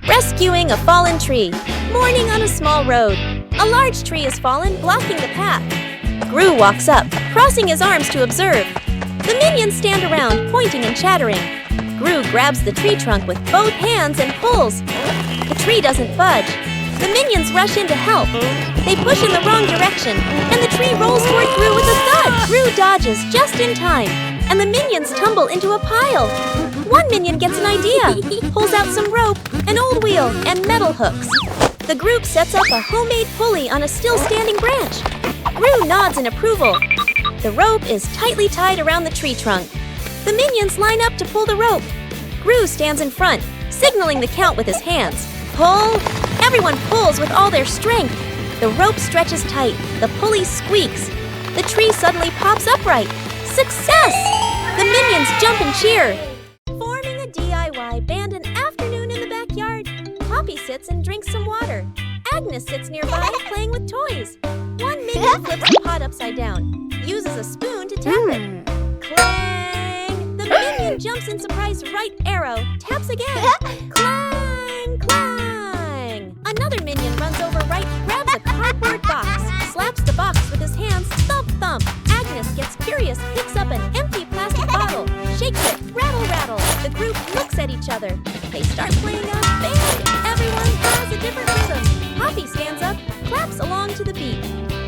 Rescuing a fallen tree. Morning on a small road. A large tree has fallen, blocking the path. Gru walks up, crossing his arms to observe. The minions stand around, pointing and chattering. Gru grabs the tree trunk with both hands and pulls. The tree doesn't budge. The minions rush in to help. They push in the wrong direction, and the tree rolls toward Gru with a thud. Gru dodges just in time, and the minions tumble into a pile. One minion gets an idea, pulls out some rope, an old wheel, and metal hooks. The group sets up a homemade pulley on a still-standing branch. Gru nods in approval. The rope is tightly tied around the tree trunk. The minions line up to pull the rope. Gru stands in front, signaling the count with his hands. Pull! Everyone pulls with all their strength. The rope stretches tight. The pulley squeaks. The tree suddenly pops upright. Success! The minions jump and cheer. Forming a DIY band an afternoon in the backyard. Poppy sits and drinks some water. Agnes sits nearby playing with toys. One minion flips the pot upside down. Uses a spoon to tap it. Clang! The minion jumps in surprise right arrow. Taps again. Clang! Clang! Another minion runs over right, grabs a cardboard box, slaps the box with his hands, thump thump. Agnes gets curious, picks up an empty plastic bottle, shakes it, rattle rattle. The group looks at each other. They start playing a band. Everyone has a different rhythm. Poppy stands up, claps along to the beat.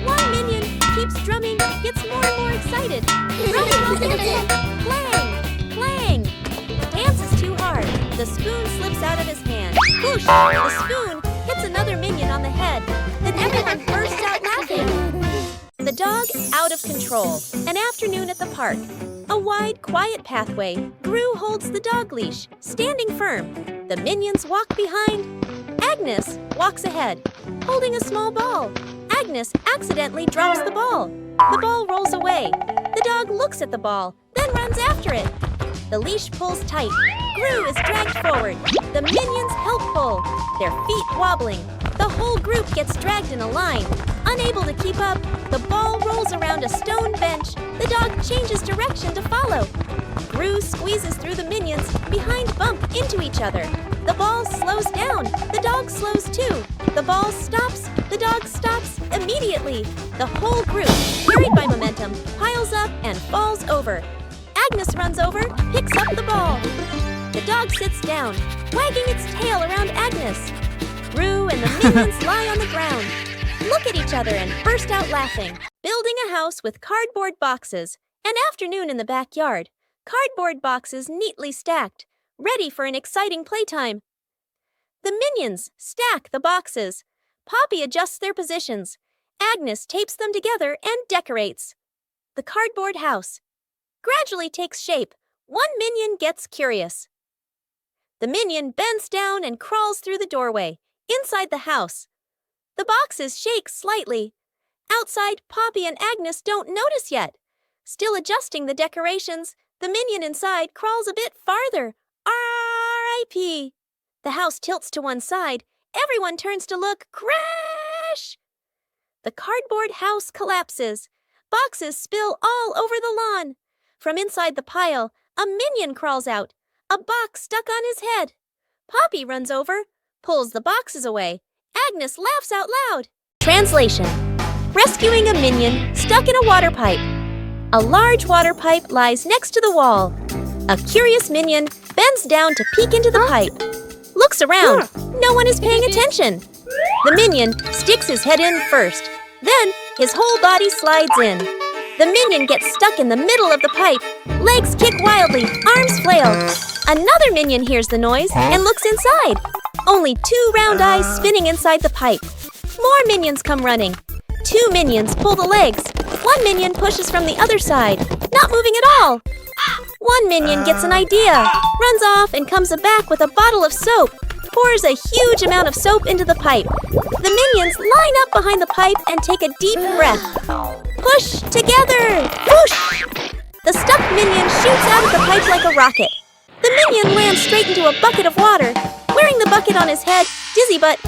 One minion keeps drumming, gets more and more excited. Drumming while dancing. Clang! Clang! Dance is too hard. The spoon slips out of his hand. Whoosh! The spoon hits another minion on the head. Then everyone bursts out laughing. The dog out of control. An afternoon at the park. A wide, quiet pathway. Gru holds the dog leash, standing firm. The minions walk behind. Agnes walks ahead, holding a small ball. Agnes accidentally drops the ball. The ball rolls away. The dog looks at the ball, then runs after it. The leash pulls tight. Gru is dragged forward. The minions help pull, their feet wobbling. The whole group gets dragged in a line. Unable to keep up, the ball rolls around a stone bench. The dog changes direction to follow. Gru squeezes through the minions, behind bump into each other. The ball slows down. The dog slows too. The ball stops. The dog stops immediately. The whole group, carried by momentum, piles up and falls over. Agnes runs over, picks up the ball. The dog sits down, wagging its tail around Agnes. Gru and the minions lie on the ground, look at each other and burst out laughing. Building a house with cardboard boxes. An afternoon in the backyard. Cardboard boxes neatly stacked, ready for an exciting playtime. The minions stack the boxes. Poppy adjusts their positions. Agnes tapes them together and decorates. The cardboard house gradually takes shape. One minion gets curious. The minion bends down and crawls through the doorway, inside the house. The boxes shake slightly. Outside, Poppy and Agnes don't notice yet. Still adjusting the decorations, the minion inside crawls a bit farther. R.I.P. The house tilts to one side. Everyone turns to look. Crash! The cardboard house collapses. Boxes spill all over the lawn. From inside the pile, a minion crawls out. A box stuck on his head. Poppy runs over, pulls the boxes away. Agnes laughs out loud. Translation. Rescuing a minion stuck in a water pipe. A large water pipe lies next to the wall. A curious minion bends down to peek into the pipe. Looks around. No one is paying attention. The minion sticks his head in first. Then his whole body slides in. The minion gets stuck in the middle of the pipe. Legs kick wildly, arms flail. Another minion hears the noise and looks inside. Only 2 round eyes spinning inside the pipe. More minions come running. 2 minions pull the legs. 1 minion pushes from the other side, not moving at all. 1 minion gets an idea, runs off and comes back with a bottle of soap, pours a huge amount of soap into the pipe. The minions line up behind the pipe and take a deep breath. Push together! Whoosh! The stuck minion shoots out of the pipe like a rocket. The minion lands straight into a bucket of water. Wearing the bucket on his head, dizzy but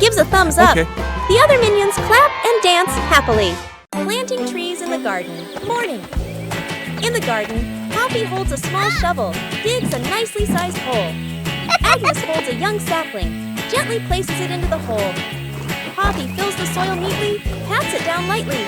gives a thumbs up. Okay. The other minions clap and dance happily. Planting trees in the garden. Morning. In the garden, Poppy holds a small shovel, digs a nicely sized hole. Agnes holds a young sapling, gently places it into the hole. Poppy fills the soil neatly, pats it down lightly.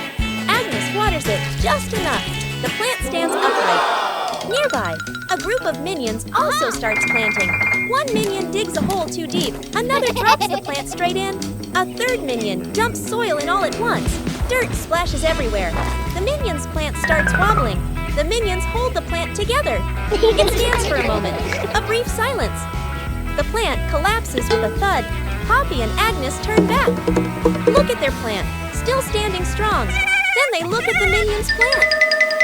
Agnes waters it just enough. The plant stands upright. Nearby, a group of minions also starts planting. One minion digs a hole too deep. Another drops the plant straight in. A third minion dumps soil in all at once. Dirt splashes everywhere. The minion's plant starts wobbling. The minions hold the plant together. It stands for a moment. A brief silence. The plant collapses with a thud. Poppy and Agnes turn back. Look at their plant, still standing strong. Then they look at the minion's plant.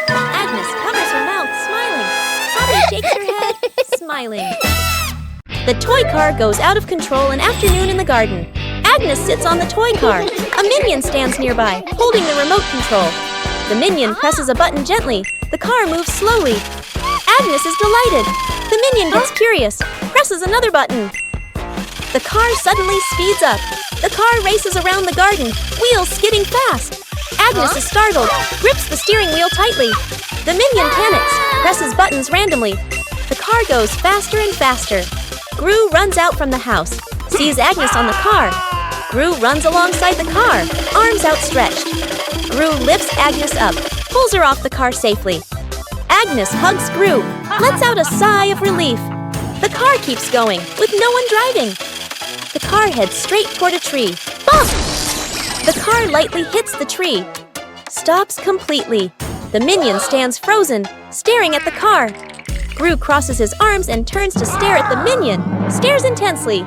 Agnes covers her mouth, smiling. Poppy shakes her head, smiling. The toy car goes out of control an afternoon in the garden. Agnes sits on the toy car. A minion stands nearby, holding the remote control. The minion presses a button gently. The car moves slowly. Agnes is delighted. The minion gets curious, presses another button. The car suddenly speeds up. The car races around the garden, wheels skidding fast. Agnes is startled, grips the steering wheel tightly. The minion panics, presses buttons randomly. The car goes faster and faster. Gru runs out from the house, sees Agnes on the car. Gru runs alongside the car, arms outstretched. Gru lifts Agnes up, pulls her off the car safely. Agnes hugs Gru, lets out a sigh of relief. The car keeps going, with no one driving. The car heads straight toward a tree. Bump! The car lightly hits the tree. Stops completely. The minion stands frozen, staring at the car. Gru crosses his arms and turns to stare at the minion, stares intensely.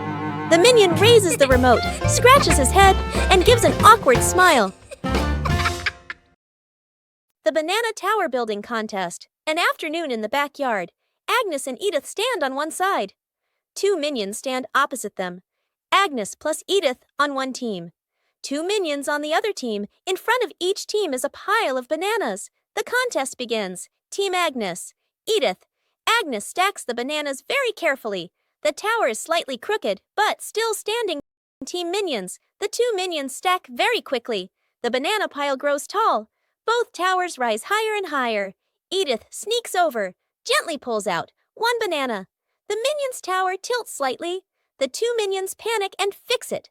The minion raises the remote, scratches his head, and gives an awkward smile. The Banana Tower Building Contest. An afternoon in the backyard. Agnes and Edith stand on one side. Two minions stand opposite them. Agnes plus Edith on one team. Two minions on the other team. In front of each team is a pile of bananas. The contest begins. Team Agnes. Edith. Agnes stacks the bananas very carefully. The tower is slightly crooked, but still standing. Team Minions. The two minions stack very quickly. The banana pile grows tall. Both towers rise higher and higher. Edith sneaks over, gently pulls out one banana. The minion's tower tilts slightly. The two minions panic and fix it.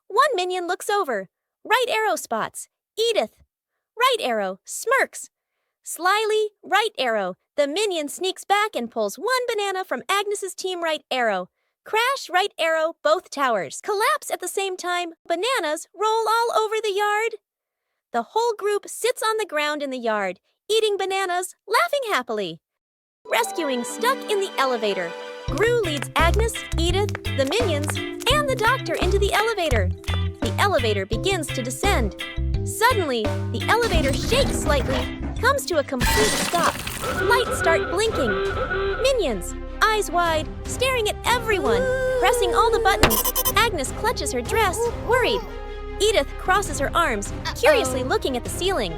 One minion looks over. Right arrow spots. Edith. Right arrow, smirks. Slyly, right arrow. The minion sneaks back and pulls one banana from Agnes's team right arrow. Crash, right arrow, both towers. Collapse at the same time. Bananas roll all over the yard. The whole group sits on the ground in the yard, eating bananas, laughing happily. Rescuing stuck in the elevator. Gru leads Agnes, Edith, the minions, and the doctor into the elevator. The elevator begins to descend. Suddenly, the elevator shakes slightly, comes to a complete stop. Lights start blinking. Minions, eyes wide, staring at everyone, pressing all the buttons. Agnes clutches her dress, worried. Edith crosses her arms, curiously looking at the ceiling.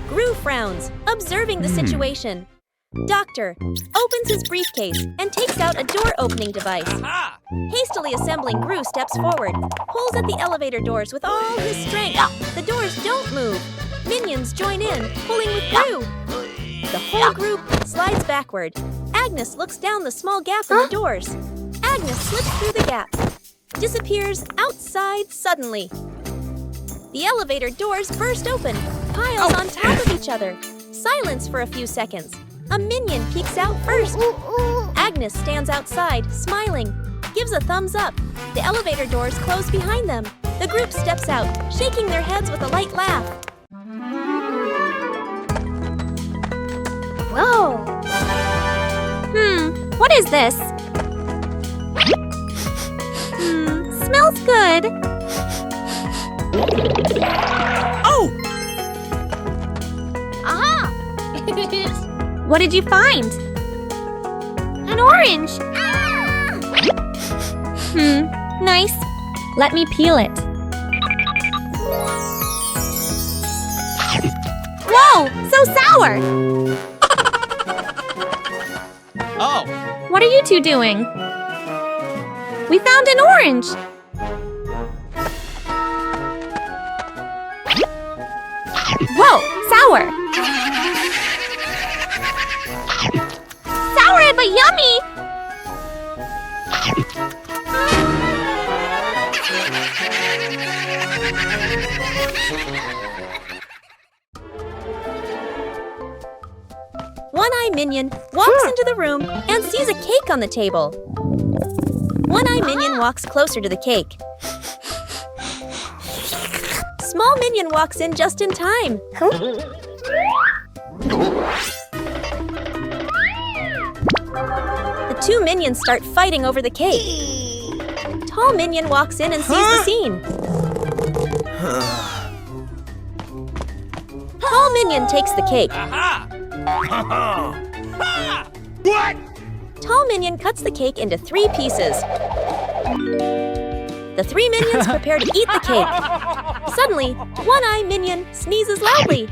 Gru frowns, observing the situation. Doctor opens his briefcase and takes out a door-opening device. Hastily assembling, Gru steps forward, pulls at the elevator doors with all his strength. The doors don't move. Minions join in, pulling with Gru. The whole group slides backward. Agnes looks down the small gap in the doors. Agnes slips through the gap, disappears outside suddenly. The elevator doors burst open, piles on top of each other. Silence for a few seconds. A minion peeks out first. Agnes stands outside, smiling, gives a thumbs up. The elevator doors close behind them. The group steps out, shaking their heads with a light laugh. Whoa! What is this? Smells good. Oh! Aha! What did you find? An orange. Nice. Let me peel it. Whoa! So sour! Oh! What are you two doing? We found an orange! Whoa! Sour! Sour but yummy! One-Eye Minion walks into the room and sees a cake on the table. One-Eye Minion walks closer to the cake. Small Minion walks in just in time. The two minions start fighting over the cake. Tall Minion walks in and sees the scene. Tall Minion takes the cake. What? Tall Minion cuts the cake into 3 pieces. The 3 minions prepare to eat the cake. Suddenly, One-Eye Minion sneezes loudly.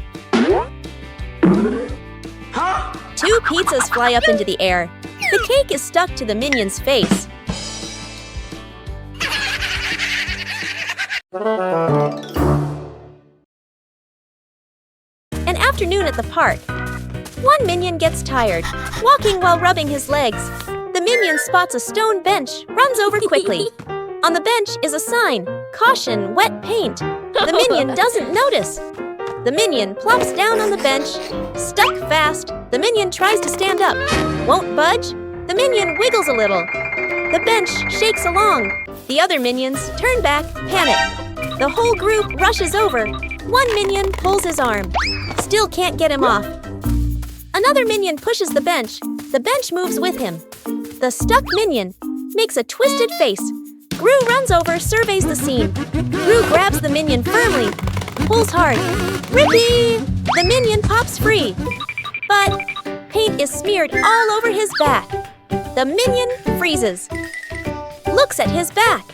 2 pizzas fly up into the air. The cake is stuck to the minion's face. An afternoon at the park. One minion gets tired, walking while rubbing his legs. The minion spots a stone bench, runs over quickly. On the bench is a sign, "Caution, wet paint." The minion doesn't notice. The minion plops down on the bench, stuck fast. The minion tries to stand up, won't budge. The minion wiggles a little. The bench shakes along. The other minions turn back, panic. The whole group rushes over. One minion pulls his arm. Still can't get him off. Another minion pushes the bench. The bench moves with him. The stuck minion makes a twisted face. Gru runs over, surveys the scene. Gru grabs the minion firmly, pulls hard. Rippee! The minion pops free. But paint is smeared all over his back. The minion freezes. Looks at his back.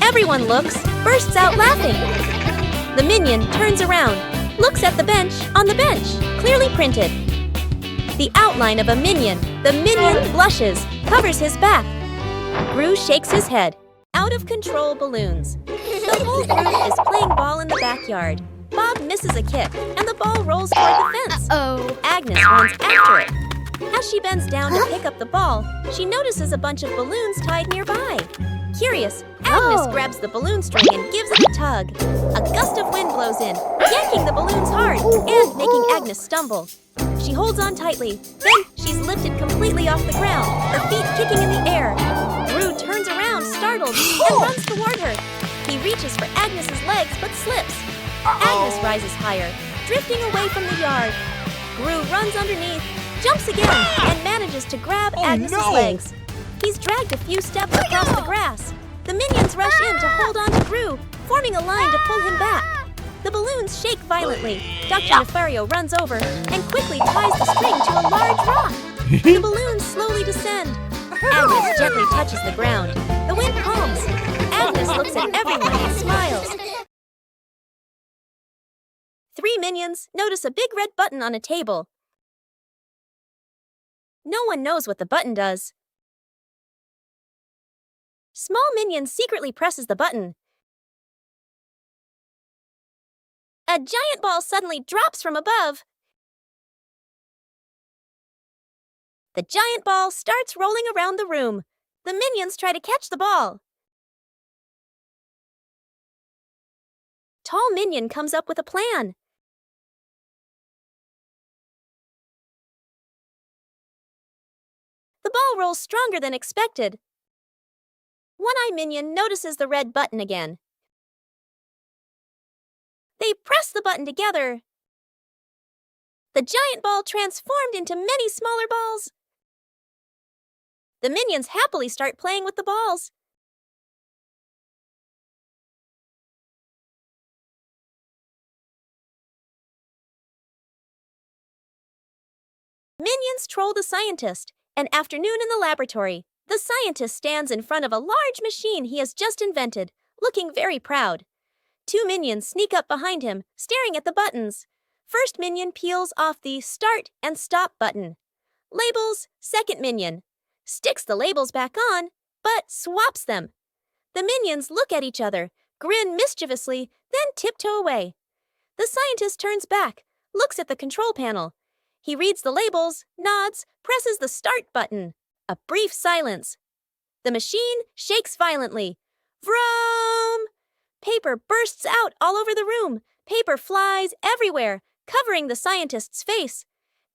Everyone looks, bursts out laughing. The minion turns around, looks at the bench on the bench, clearly printed. The outline of a minion. The minion blushes, covers his back. Gru shakes his head. Out of control balloons. The whole group is playing ball in the backyard. Bob misses a kick, and the ball rolls toward the fence. Agnes runs after it. As she bends down to pick up the ball, she notices a bunch of balloons tied nearby. Curious, Agnes grabs the balloon string and gives it a tug. A gust of wind blows in, yanking the balloons hard and making Agnes stumble. She holds on tightly. Then she's lifted completely off the ground, her feet kicking in the air. Gru turns around, startled, and runs toward her. He reaches for Agnes's legs, but slips. Agnes rises higher, drifting away from the yard. Gru runs underneath, jumps again, and manages to grab Agnes's legs. He's dragged a few steps across the grass. The minions rush in to hold on to Gru, forming a line to pull him back. The balloons shake violently. Dr. Nefario runs over and quickly ties the string to a large rock. The balloons slowly descend. Agnes gently touches the ground. The wind calms. Agnes looks at everyone and smiles. 3 minions notice a big red button on a table. No one knows what the button does. Small Minion secretly presses the button. A giant ball suddenly drops from above. The giant ball starts rolling around the room. The minions try to catch the ball. Tall Minion comes up with a plan. The ball rolls stronger than expected. One-Eye Minion notices the red button again. They press the button together. The giant ball transformed into many smaller balls. The minions happily start playing with the balls. Minions troll the scientist. An afternoon in the laboratory. The scientist stands in front of a large machine he has just invented, looking very proud. 2 minions sneak up behind him, staring at the buttons. First minion peels off the start and stop button. Labels, second minion. Sticks the labels back on, but swaps them. The minions look at each other, grin mischievously, then tiptoe away. The scientist turns back, looks at the control panel. He reads the labels, nods, presses the start button. A brief silence. The machine shakes violently. Vroom! Paper Paper bursts out all over the room. Paper flies everywhere, covering the scientist's face.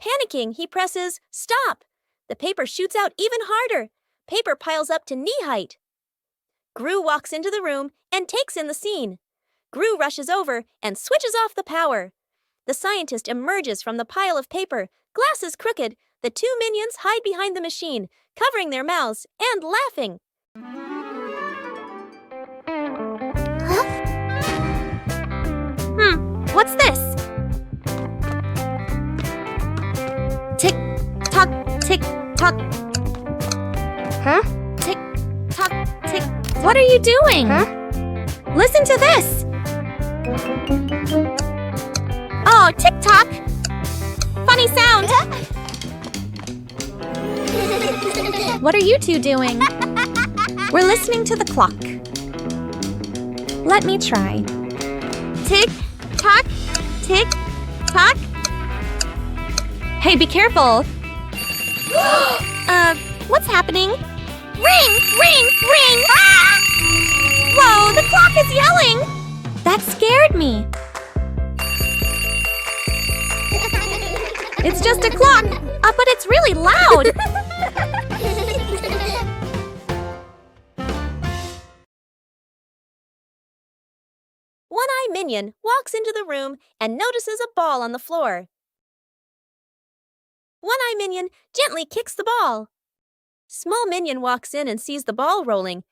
Panicking, he presses stop. The paper shoots out even harder. Paper piles up to knee height. Gru walks into the room and takes in the scene. Gru rushes over and switches off the power. The scientist emerges from the pile of paper, glasses crooked. The two minions hide behind the machine, covering their mouths and laughing. What's this? Tick tock, tick tock. Huh? Tick tock, tick. What are you doing? Huh? Listen to this. Oh, tick tock. Funny sound. What are you two doing? We're listening to the clock. Let me try. Tick tock, tick tock. Hey, be careful. What's happening? Ring, ring, ring! Ah! Whoa, the clock is yelling! That scared me. It's just a clock, but it's really loud. One-Eye Minion walks into the room and notices a ball on the floor. One-Eye Minion gently kicks the ball. Small Minion walks in and sees the ball rolling.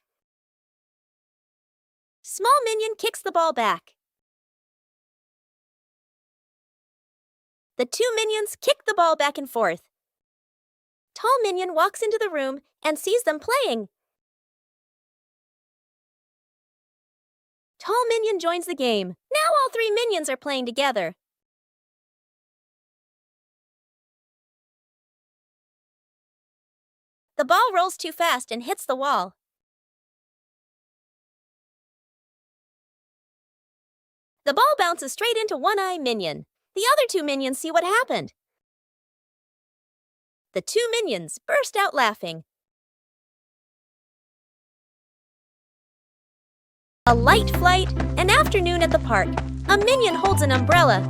Small Minion kicks the ball back. The two minions kick the ball back and forth. Tall Minion walks into the room and sees them playing. Tall Minion joins the game. Now all three minions are playing together. The ball rolls too fast and hits the wall. The ball bounces straight into One-Eye Minion. The other two minions see what happened. The two minions burst out laughing. A light flight, an afternoon at the park. A minion holds an umbrella,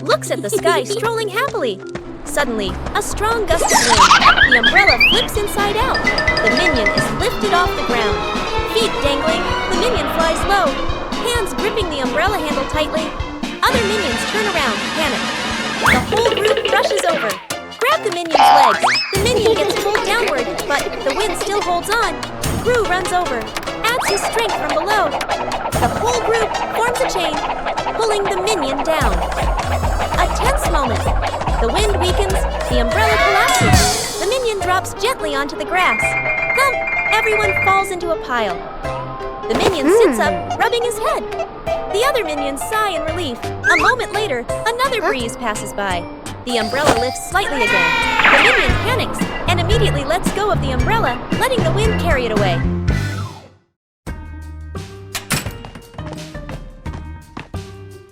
looks at the sky, strolling happily. Suddenly, a strong gust of wind. The umbrella flips inside out. The minion is lifted off the ground. Feet dangling, the minion flies low, hands gripping the umbrella handle tightly. Other minions turn around, panic. The whole group rushes over. Grab the minion's legs. The minion gets pulled downward, but the wind still holds on. Gru runs over, adds his strength from below. The whole group forms a chain, pulling the minion down. A tense moment. The wind weakens, the umbrella collapses. The minion drops gently onto the grass. Thump! Everyone falls into a pile. The minion sits up, rubbing his head. The other minions sigh in relief. A moment later, another breeze passes by. The umbrella lifts slightly again. The minion panics and immediately lets go of the umbrella, letting the wind carry it away.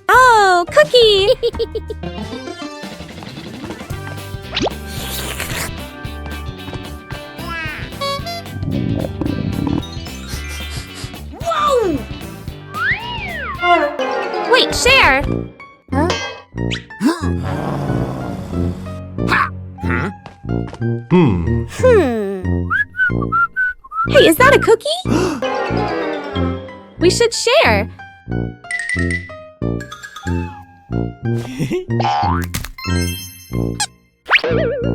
Oh, cookie! Whoa! Wait, share! Hey, is that a cookie? We should share.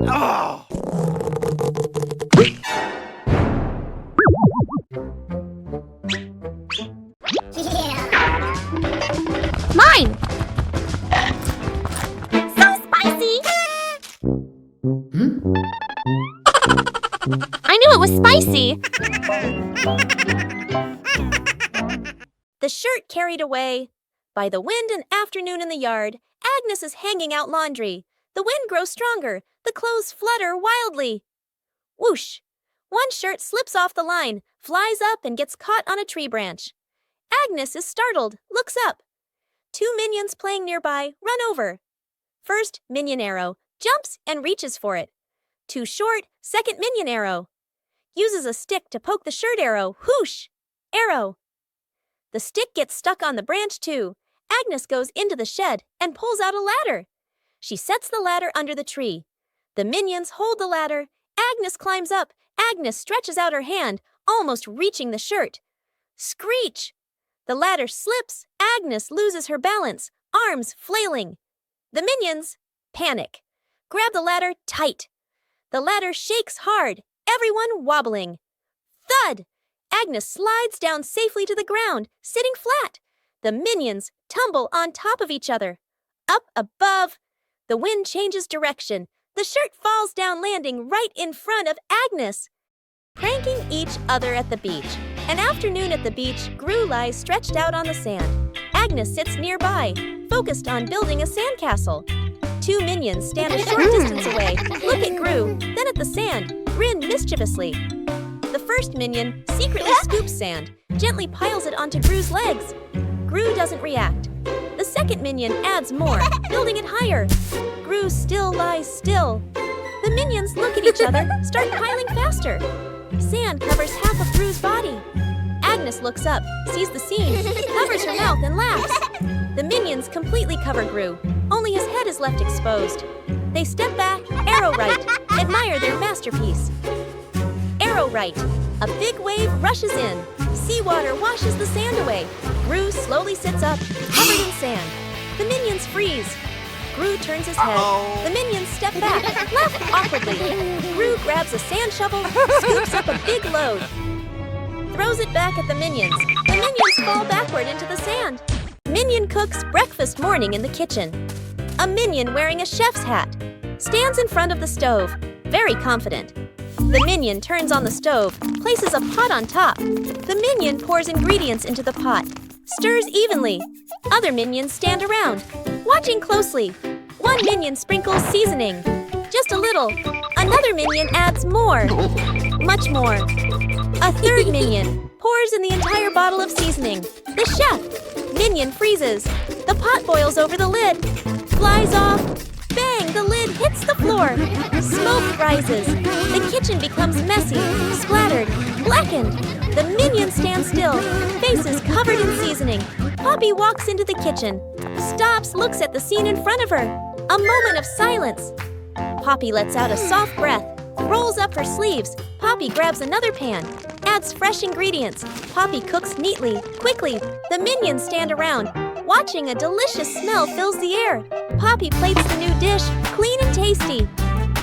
Oh! Mine! So spicy! I knew it was spicy. The shirt carried away. By the wind and afternoon in the yard, Agnes is hanging out laundry. The wind grows stronger. The clothes flutter wildly. Whoosh! One shirt slips off the line, flies up and gets caught on a tree branch. Agnes is startled, looks up. Two minions playing nearby run over. First minion arrow, jumps and reaches for it. Too short, second minion arrow. Uses a stick to poke the shirt arrow, whoosh! Arrow. The stick gets stuck on the branch too. Agnes goes into the shed and pulls out a ladder. She sets the ladder under the tree. The minions hold the ladder. Agnes climbs up. Agnes stretches out her hand, almost reaching the shirt. Screech! The ladder slips. Agnes loses her balance, arms flailing. The minions panic. Grab the ladder tight. The ladder shakes hard, everyone wobbling. Thud! Agnes slides down safely to the ground, sitting flat. The minions tumble on top of each other. Up above, the wind changes direction. The shirt falls down, landing right in front of Agnes. Pranking each other at the beach. An afternoon at the beach, Gru lies stretched out on the sand. Agnes sits nearby, focused on building a sandcastle. Two minions stand a short distance away, look at Gru, then at the sand, grin mischievously. The first minion secretly scoops sand, gently piles it onto Gru's legs. Gru doesn't react. The second minion adds more, building it higher. Gru still lies still. The minions look at each other, start piling faster. Sand covers half of Gru's body. Agnes looks up, sees the scene, covers her mouth and laughs. The minions completely cover Gru. Only his head is left exposed. They step back, arrow right, admire their masterpiece. Arrow right. A big wave rushes in. Seawater washes the sand away. Gru slowly sits up, covered in sand. The minions freeze. Gru turns his head. The minions step back, laugh awkwardly. Gru grabs a sand shovel, scoops up a big load. Throws it back at the minions. The minions fall backward into the sand. Minion cooks breakfast morning in the kitchen. A minion wearing a chef's hat stands in front of the stove, very confident. The minion turns on the stove, places a pot on top. The minion pours ingredients into the pot, stirs evenly. Other minions stand around, watching closely. One minion sprinkles seasoning, just a little. Another minion adds more, much more. A third minion pours in the entire bottle of seasoning. The chef minion freezes. The pot boils over the lid, flies off. Bang! The lid hits the floor. Smoke rises. The kitchen becomes messy, splattered, blackened. The minions stand still, faces covered in seasoning. Poppy walks into the kitchen, stops, looks at the scene in front of her. A moment of silence. Poppy lets out a soft breath, rolls up her sleeves. Poppy grabs another pan, adds fresh ingredients. Poppy cooks neatly, quickly. The minions stand around, watching. A delicious smell fills the air. Poppy plates the new dish, clean and tasty.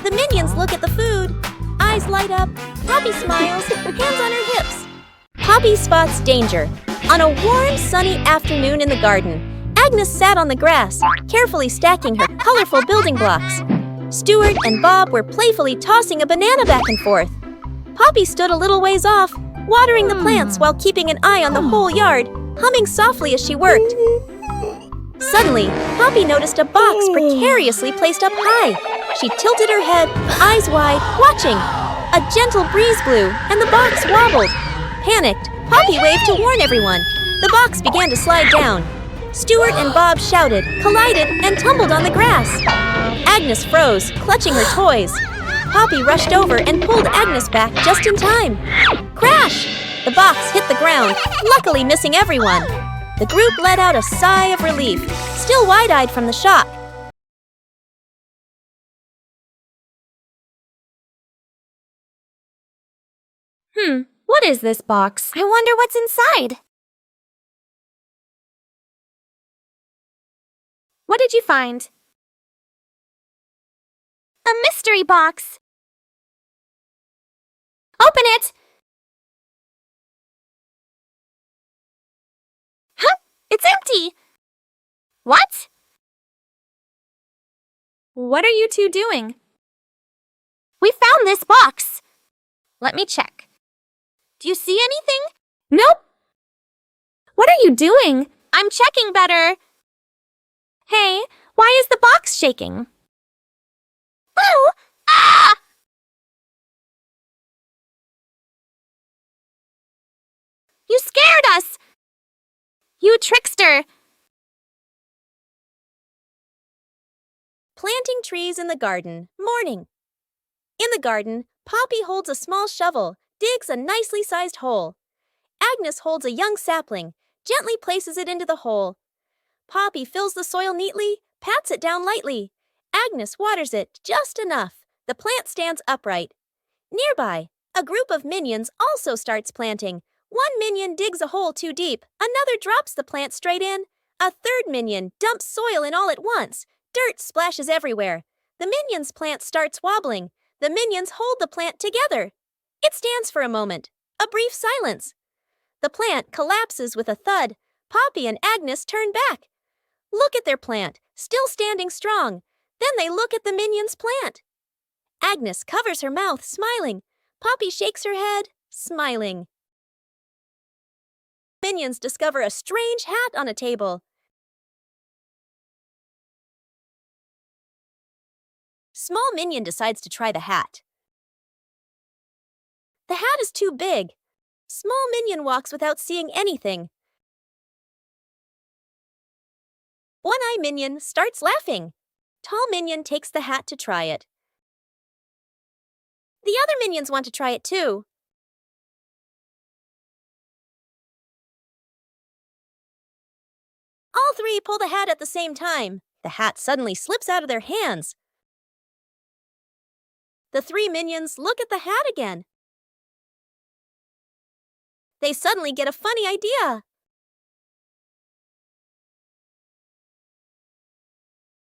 The minions look at the food. Eyes light up. Poppy smiles, hands on her hips. Poppy spots danger. On a warm, sunny afternoon in the garden, Agnes sat on the grass, carefully stacking her colorful building blocks. Stuart and Bob were playfully tossing a banana back and forth. Poppy stood a little ways off, watering the plants while keeping an eye on the whole yard, humming softly as she worked. Suddenly, Poppy noticed a box precariously placed up high. She tilted her head, eyes wide, watching. A gentle breeze blew, and the box wobbled. Panicked, Poppy waved to warn everyone. The box began to slide down. Stuart and Bob shouted, collided, and tumbled on the grass. Agnes froze, clutching her toys. Poppy rushed over and pulled Agnes back just in time. Crash! The box hit the ground, luckily missing everyone. The group let out a sigh of relief, still wide-eyed from the shock. What is this box? I wonder what's inside. What did you find? A mystery box. Open it! Huh? It's empty! What? What are you two doing? We found this box. Let me check. Do you see anything? Nope. What are you doing? I'm checking better. Hey, why is the box shaking? Oh! Ah! You scared us! You trickster! Planting trees in the garden. Morning. In the garden, Poppy holds a small shovel, digs a nicely sized hole. Agnes holds a young sapling, gently places it into the hole. Poppy fills the soil neatly, pats it down lightly. Agnes waters it just enough. The plant stands upright. Nearby, a group of minions also starts planting. One minion digs a hole too deep. Another drops the plant straight in. A third minion dumps soil in all at once. Dirt splashes everywhere. The minion's plant starts wobbling. The minions hold the plant together. It stands for a moment. A brief silence. The plant collapses with a thud. Poppy and Agnes turn back. Look at their plant, still standing strong. Then they look at the minion's plant. Agnes covers her mouth, smiling. Poppy shakes her head, smiling. Minions discover a strange hat on a table. Small minion decides to try the hat. The hat is too big. Small minion walks without seeing anything. One-eye minion starts laughing. Tall minion takes the hat to try it. The other minions want to try it too. All three pull the hat at the same time. The hat suddenly slips out of their hands. The three minions look at the hat again. They suddenly get a funny idea.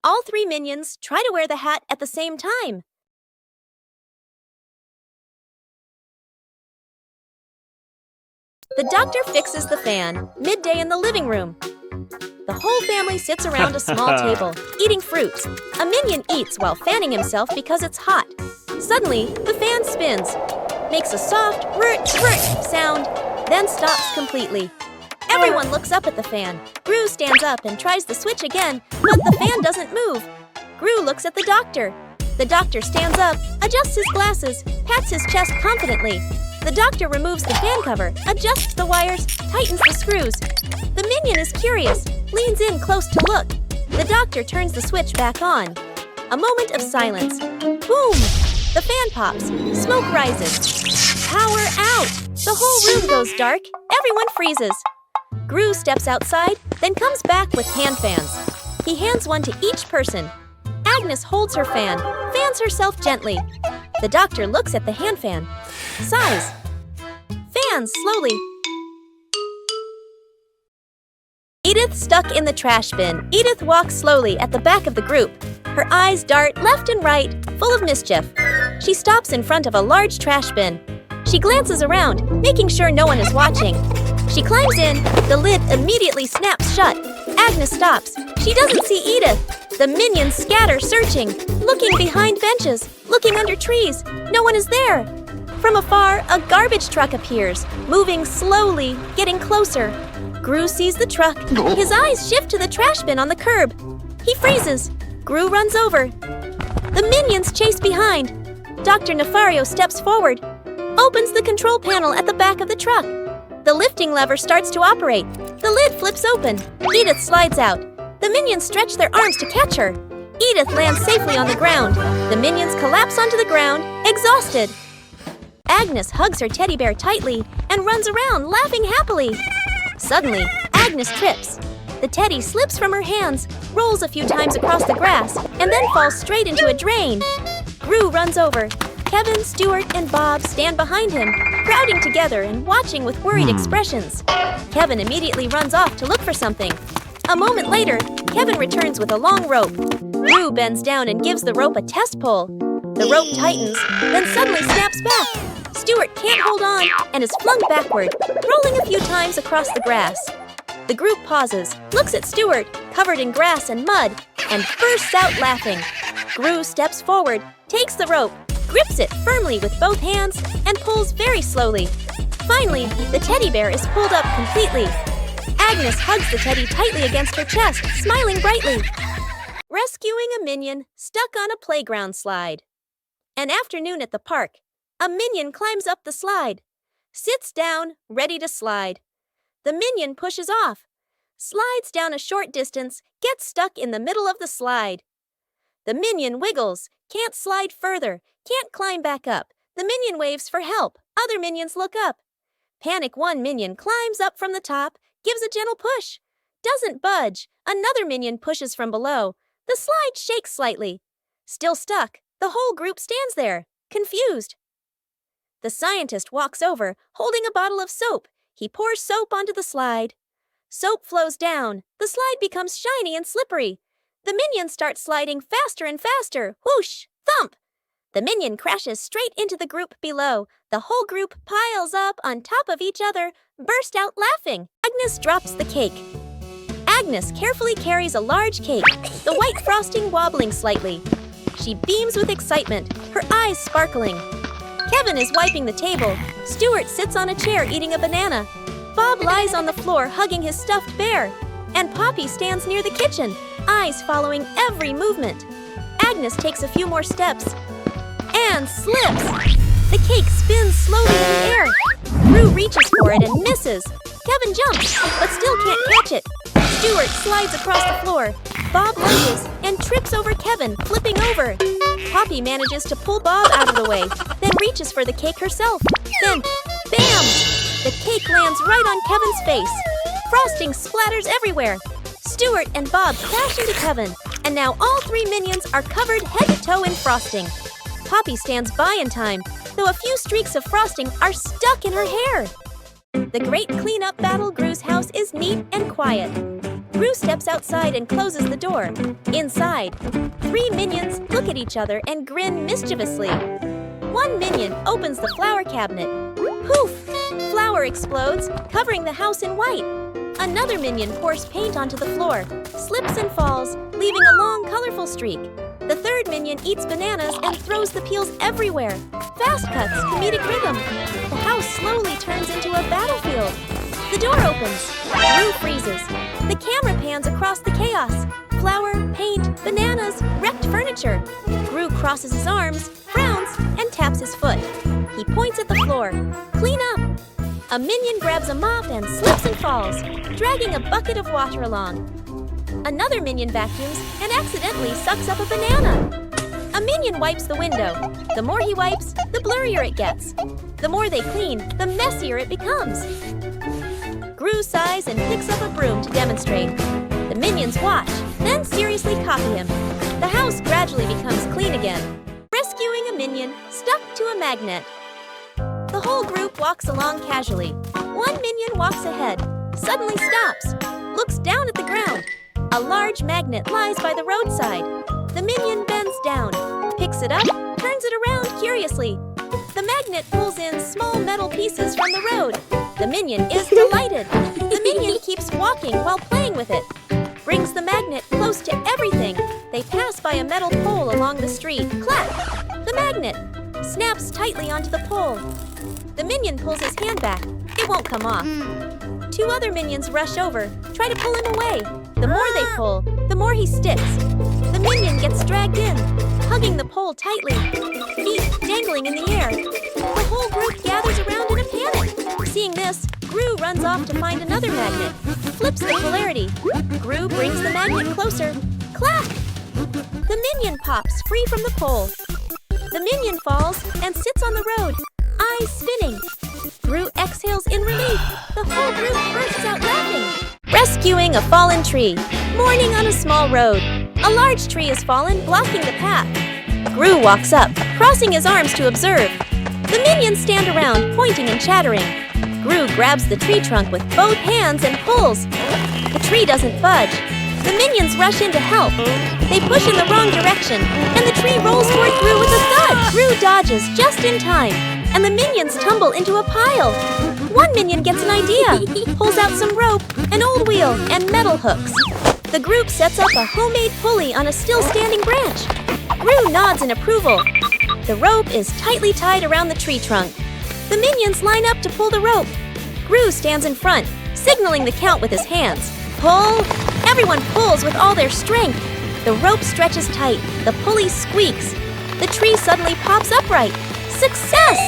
All three minions try to wear the hat at the same time. The doctor fixes the fan, midday in the living room. The whole family sits around a small table, eating fruits. A minion eats while fanning himself because it's hot. Suddenly, the fan spins, makes a soft rrt sound, then stops completely. Everyone looks up at the fan. Gru stands up and tries the switch again, but the fan doesn't move. Gru looks at the doctor. The doctor stands up, adjusts his glasses, pats his chest confidently. The doctor removes the fan cover, adjusts the wires, tightens the screws. The minion is curious, leans in close to look. The doctor turns the switch back on. A moment of silence. Boom! The fan pops. Smoke rises. Power out! The whole room goes dark. Everyone freezes. Gru steps outside, then comes back with hand fans. He hands one to each person. Agnes holds her fan, fans herself gently. The doctor looks at the hand fan, sighs, fans slowly. Edith stuck in the trash bin. Edith walks slowly at the back of the group. Her eyes dart left and right, full of mischief. She stops in front of a large trash bin. She glances around, making sure no one is watching. She climbs in. The lid immediately snaps shut. Agnes stops. She doesn't see Edith. The minions scatter, searching, looking behind benches, looking under trees. No one is there. From afar, a garbage truck appears, moving slowly, getting closer. Gru sees the truck. His eyes shift to the trash bin on the curb. He freezes. Gru runs over. The minions chase behind. Dr. Nefario steps forward, opens the control panel at the back of the truck. The lifting lever starts to operate. The lid flips open. Edith slides out. The minions stretch their arms to catch her. Edith lands safely on the ground. The minions collapse onto the ground, exhausted. Agnes hugs her teddy bear tightly and runs around, laughing happily. Suddenly, Agnes trips. The teddy slips from her hands, rolls a few times across the grass, and then falls straight into a drain. Gru runs over. Kevin, Stuart, and Bob stand behind him, crowding together and watching with worried expressions. Kevin immediately runs off to look for something. A moment later, Kevin returns with a long rope. Gru bends down and gives the rope a test pull. The rope tightens, then suddenly snaps back. Stuart can't hold on and is flung backward, rolling a few times across the grass. The group pauses, looks at Stuart, covered in grass and mud, and bursts out laughing. Gru steps forward, takes the rope, grips it firmly with both hands, and pulls very slowly. Finally, the teddy bear is pulled up completely. Agnes hugs the teddy tightly against her chest, smiling brightly. Rescuing a minion stuck on a playground slide. An afternoon at the park. A minion climbs up the slide. Sits down, ready to slide. The minion pushes off. Slides down a short distance, gets stuck in the middle of the slide. The minion wiggles, can't slide further, can't climb back up. The minion waves for help. Other minions look up. Panic one minion climbs up from the top, gives a gentle push. Doesn't budge. Another minion pushes from below. The slide shakes slightly. Still stuck, the whole group stands there, confused. The scientist walks over, holding a bottle of soap. He pours soap onto the slide. Soap flows down. The slide becomes shiny and slippery. The minions start sliding faster and faster. Whoosh! Thump! The minion crashes straight into the group below. The whole group piles up on top of each other, burst out laughing. Agnes drops the cake. Agnes carefully carries a large cake, the white frosting wobbling slightly. She beams with excitement, her eyes sparkling. Kevin is wiping the table. Stuart sits on a chair eating a banana. Bob lies on the floor hugging his stuffed bear. And Poppy stands near the kitchen, eyes following every movement. Agnes takes a few more steps and slips. The cake spins slowly in the air. Rue reaches for it and misses. Kevin jumps, but still can't catch it. Stuart slides across the floor. Bob lunges and trips over Kevin, flipping over. Poppy manages to pull Bob out of the way, then reaches for the cake herself. Then, bam! The cake lands right on Kevin's face. Frosting splatters everywhere. Stuart and Bob crash into Kevin, and now all three minions are covered head to toe in frosting. Poppy stands by in time, though a few streaks of frosting are stuck in her hair. The great cleanup battle Gru's house is neat and quiet. Gru steps outside and closes the door. Inside, three minions look at each other and grin mischievously. One minion opens the flower cabinet. Poof! Flour explodes, covering the house in white. Another minion pours paint onto the floor, slips and falls, leaving a long, colorful streak. The third minion eats bananas and throws the peels everywhere. Fast cuts, comedic rhythm. The house slowly turns into a battlefield. The door opens. Gru freezes. The camera pans across the chaos. Flour, paint, bananas, wrecked furniture. Gru crosses his arms, frowns, and taps his foot. He points at the floor. Clean up! A minion grabs a mop and slips and falls, dragging a bucket of water along. Another minion vacuums and accidentally sucks up a banana. A minion wipes the window. The more he wipes, the blurrier it gets. The more they clean, the messier it becomes. Gru sighs and picks up a broom to demonstrate. The minions watch, then seriously copy him. The house gradually becomes clean again. Rescuing a minion stuck to a magnet. The whole group walks along casually. One minion walks ahead, suddenly stops, looks down at the ground. A large magnet lies by the roadside. The minion bends down, picks it up, turns it around curiously. The magnet pulls in small metal pieces from the road. The minion is delighted. The minion keeps walking while playing with it. Brings the magnet close to everything. They pass by a metal pole along the street. Clap! The magnet snaps tightly onto the pole. The minion pulls his hand back. It won't come off. Two other minions rush over, try to pull him away. The more they pull, the more he sticks. The minion gets dragged in, hugging the pole tightly, feet dangling in the air. The whole group gathers around in a panic. Seeing this, Gru runs off to find another magnet, flips the polarity. Gru brings the magnet closer. Clap! The minion pops free from the pole. The minion falls and sits on the road, eyes spinning. Gru exhales in relief. The whole group bursts out laughing. Rescuing a fallen tree. Morning on a small road. A large tree has fallen, blocking the path. Gru walks up, crossing his arms to observe. The minions stand around, pointing and chattering. Gru grabs the tree trunk with both hands and pulls. The tree doesn't budge. The minions rush in to help. They push in the wrong direction, and the tree rolls toward Gru with a thud. Gru dodges just in time, and the minions tumble into a pile. One minion gets an idea, pulls out some rope, an old wheel, and metal hooks. The group sets up a homemade pulley on a still-standing branch. Gru nods in approval. The rope is tightly tied around the tree trunk. The minions line up to pull the rope. Gru stands in front, signaling the count with his hands. Pull! Everyone pulls with all their strength. The rope stretches tight. The pulley squeaks. The tree suddenly pops upright. Success!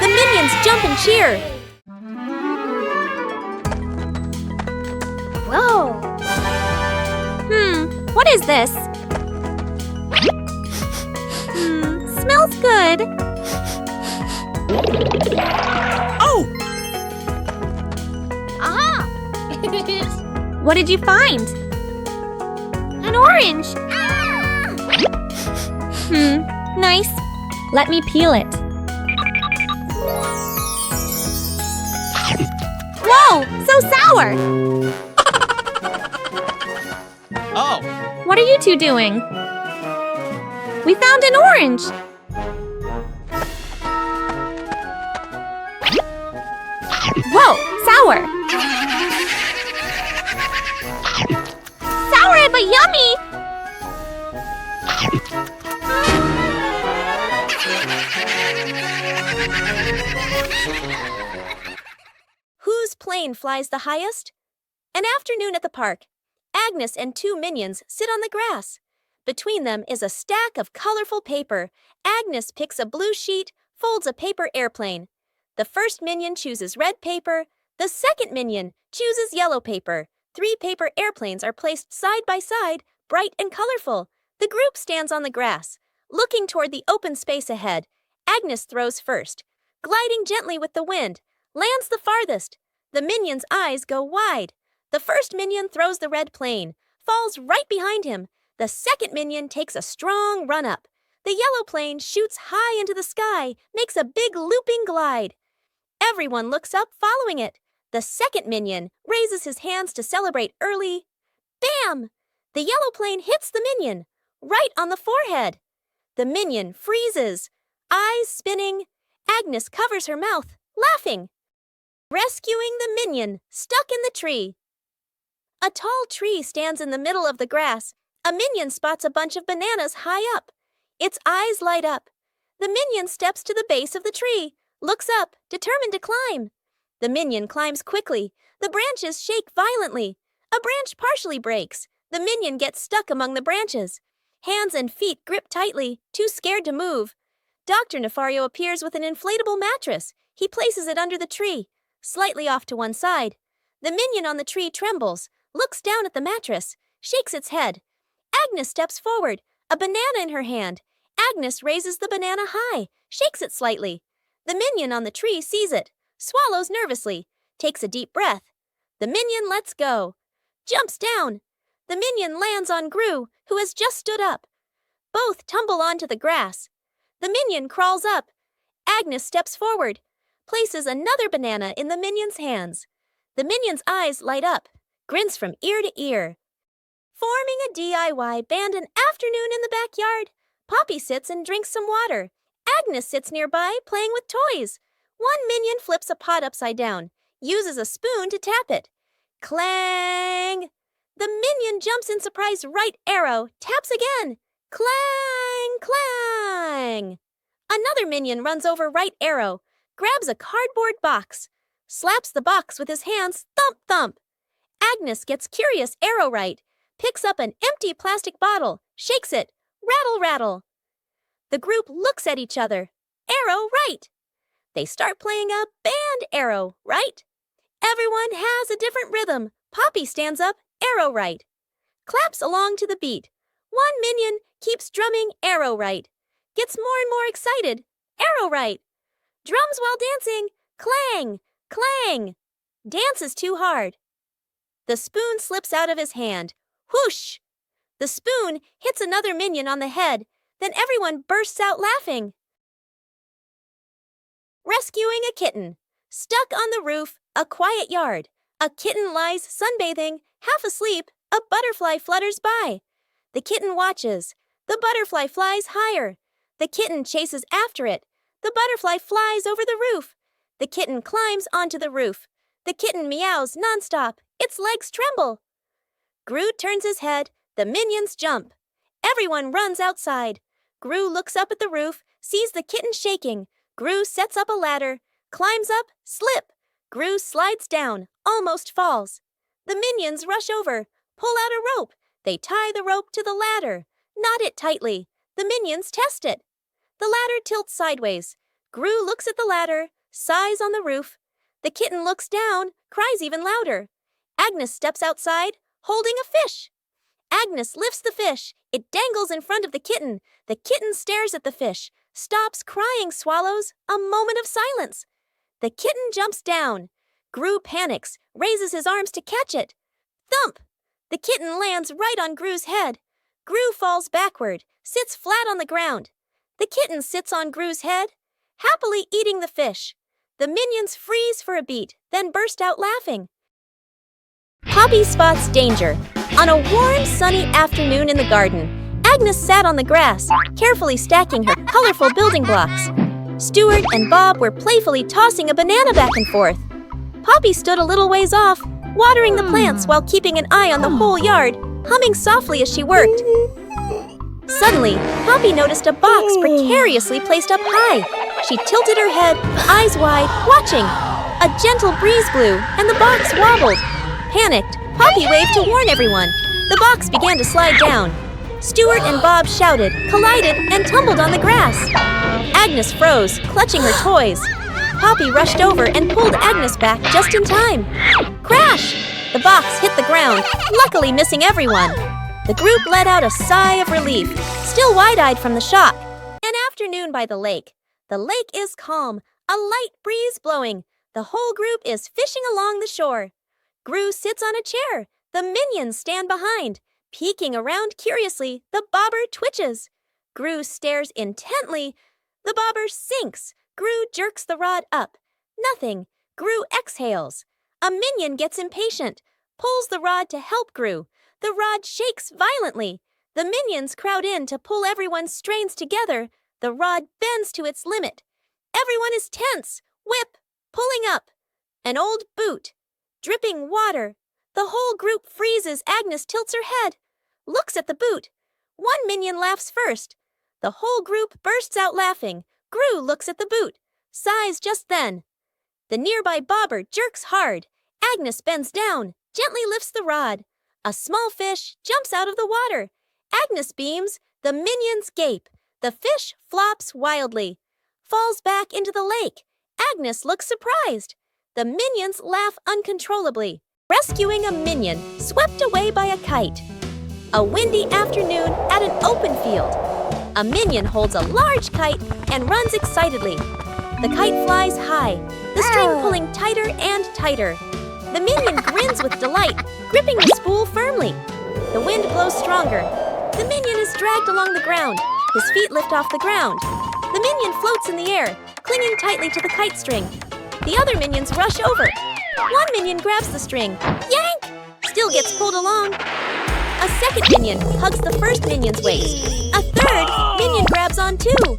The minions jump and cheer. Whoa! What is this? Smells good. Oh! Aha! What did you find? An orange. Nice. Let me peel it. Whoa, so sour. Oh. What are you two doing? We found an orange. Whoa, sour. Sour but yummy. Whose plane flies the highest? An afternoon at the park. Agnes and two minions sit on the grass. Between them is a stack of colorful paper. Agnes picks a blue sheet, folds a paper airplane. The first minion chooses red paper. The second minion chooses yellow paper. 3 paper airplanes are placed side by side, bright and colorful. The group stands on the grass, looking toward the open space ahead. Agnes throws first, gliding gently with the wind, lands the farthest. The minion's eyes go wide. The first minion throws the red plane, falls right behind him. The second minion takes a strong run up. The yellow plane shoots high into the sky, makes a big looping glide. Everyone looks up, following it. The second minion raises his hands to celebrate early. Bam! The yellow plane hits the minion, right on the forehead. The minion freezes, eyes spinning. Agnes covers her mouth, laughing. Rescuing the minion, stuck in the tree. A tall tree stands in the middle of the grass. A minion spots a bunch of bananas high up. Its eyes light up. The minion steps to the base of the tree, looks up, determined to climb. The minion climbs quickly. The branches shake violently. A branch partially breaks. The minion gets stuck among the branches. Hands and feet grip tightly, too scared to move. Dr. Nefario appears with an inflatable mattress. He places it under the tree, slightly off to one side. The minion on the tree trembles, looks down at the mattress, shakes its head. Agnes steps forward, a banana in her hand. Agnes raises the banana high, shakes it slightly. The minion on the tree sees it, swallows nervously, takes a deep breath. The minion lets go, jumps down. The minion lands on Gru, who has just stood up. Both tumble onto the grass. The minion crawls up. Agnes steps forward, places another banana in the minion's hands. The minion's eyes light up, grins from ear to ear. Forming a DIY band an afternoon in the backyard. Poppy sits and drinks some water. Agnes sits nearby, playing with toys. One minion flips a pot upside down, uses a spoon to tap it. Clang! The minion jumps in surprise right arrow, taps again. Clang! Clang! Another minion runs over right arrow, grabs a cardboard box, slaps the box with his hands, thump thump. Agnes gets curious arrow right, picks up an empty plastic bottle, shakes it, rattle rattle. The group looks at each other, arrow right. They start playing a band arrow right. Everyone has a different rhythm. Poppy stands up, arrow right. Claps along to the beat. One minion keeps drumming arrow right. Gets more and more excited, arrow right. Drums while dancing, clang, clang. Dances too hard. The spoon slips out of his hand. Whoosh! The spoon hits another minion on the head. Then everyone bursts out laughing. Rescuing a kitten. Stuck on the roof, a quiet yard. A kitten lies sunbathing, half asleep. A butterfly flutters by. The kitten watches. The butterfly flies higher. The kitten chases after it. The butterfly flies over the roof. The kitten climbs onto the roof. The kitten meows nonstop. Its legs tremble. Gru turns his head. The minions jump. Everyone runs outside. Gru looks up at the roof, sees the kitten shaking. Gru sets up a ladder, climbs up, slip. Gru slides down, almost falls. The minions rush over, pull out a rope. They tie the rope to the ladder, knot it tightly. The minions test it. The ladder tilts sideways. Gru looks at the ladder, sighs on the roof. The kitten looks down, cries even louder. Agnes steps outside, holding a fish. Agnes lifts the fish. It dangles in front of the kitten. The kitten stares at the fish, stops crying, swallows. A moment of silence. The kitten jumps down. Gru panics, raises his arms to catch it. Thump! The kitten lands right on Gru's head. Gru falls backward, sits flat on the ground. The kitten sits on Gru's head, happily eating the fish. The minions freeze for a beat, then burst out laughing. Poppy spots danger. On a warm, sunny afternoon in the garden, Agnes sat on the grass, carefully stacking her colorful building blocks. Stuart and Bob were playfully tossing a banana back and forth. Poppy stood a little ways off, watering the plants while keeping an eye on the whole yard, humming softly as she worked. Suddenly, Poppy noticed a box precariously placed up high. She tilted her head, eyes wide, watching. A gentle breeze blew, and the box wobbled. Panicked, Poppy waved to warn everyone. The box began to slide down. Stuart and Bob shouted, collided, and tumbled on the grass. Agnes froze, clutching her toys. Poppy rushed over and pulled Agnes back just in time. Crash! The box hit the ground, luckily missing everyone. The group let out a sigh of relief, still wide-eyed from the shock. An afternoon by the lake. The lake is calm, a light breeze blowing. The whole group is fishing along the shore. Gru sits on a chair. The minions stand behind. Peeking around curiously, the bobber twitches. Gru stares intently. The bobber sinks. Gru jerks the rod up. Nothing. Gru exhales. A minion gets impatient, pulls the rod to help Gru. The rod shakes violently. The minions crowd in to pull everyone's strains together. The rod bends to its limit. Everyone is tense. Whip. Pulling up. An old boot. Dripping water. The whole group freezes. Agnes tilts her head. Looks at the boot. One minion laughs first. The whole group bursts out laughing. Gru looks at the boot. Sighs just then. The nearby bobber jerks hard. Agnes bends down, gently lifts the rod. A small fish jumps out of the water. Agnes beams. The minions gape. The fish flops wildly. Falls back into the lake. Agnes looks surprised. The minions laugh uncontrollably. Rescuing a minion swept away by a kite. A windy afternoon at an open field. A minion holds a large kite and runs excitedly. The kite flies high, the string pulling tighter and tighter. The minion grins with delight, gripping the spool firmly. The wind blows stronger. The minion is dragged along the ground. His feet lift off the ground. The minion floats in the air, clinging tightly to the kite string. The other minions rush over. One minion grabs the string. Yank! Still gets pulled along. A second minion hugs the first minion's waist. A third minion grabs on too.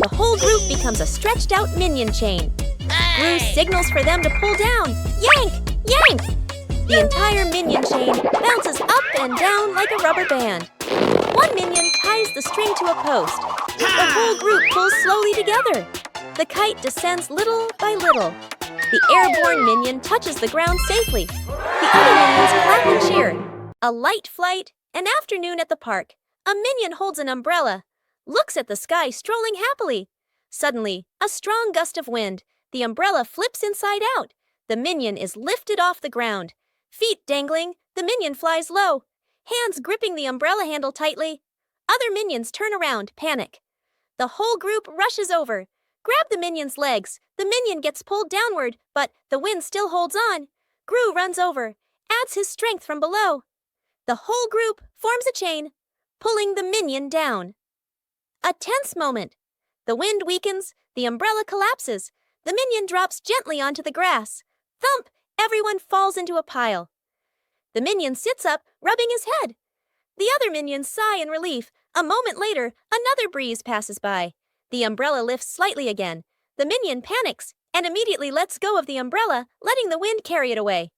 The whole group becomes a stretched out minion chain. Gru signals for them to pull down. Yank! Yank! The entire minion chain bounces up and down like a rubber band. One minion ties the string to a post. The whole group pulls slowly together. The kite descends little by little. The airborne minion touches the ground safely. The other minions clap and cheer. A light flight, an afternoon at the park. A minion holds an umbrella, looks at the sky strolling happily. Suddenly, a strong gust of wind. The umbrella flips inside out. The minion is lifted off the ground. Feet dangling, the minion flies low. Hands gripping the umbrella handle tightly. Other minions turn around, panic. The whole group rushes over. Grab the minion's legs. The minion gets pulled downward, but the wind still holds on. Gru runs over, adds his strength from below. The whole group forms a chain, pulling the minion down. A tense moment. The wind weakens, the umbrella collapses. The minion drops gently onto the grass. Thump! Everyone falls into a pile. The minion sits up, rubbing his head. The other minions sigh in relief. A moment later, another breeze passes by. The umbrella lifts slightly again. The minion panics and immediately lets go of the umbrella, letting the wind carry it away.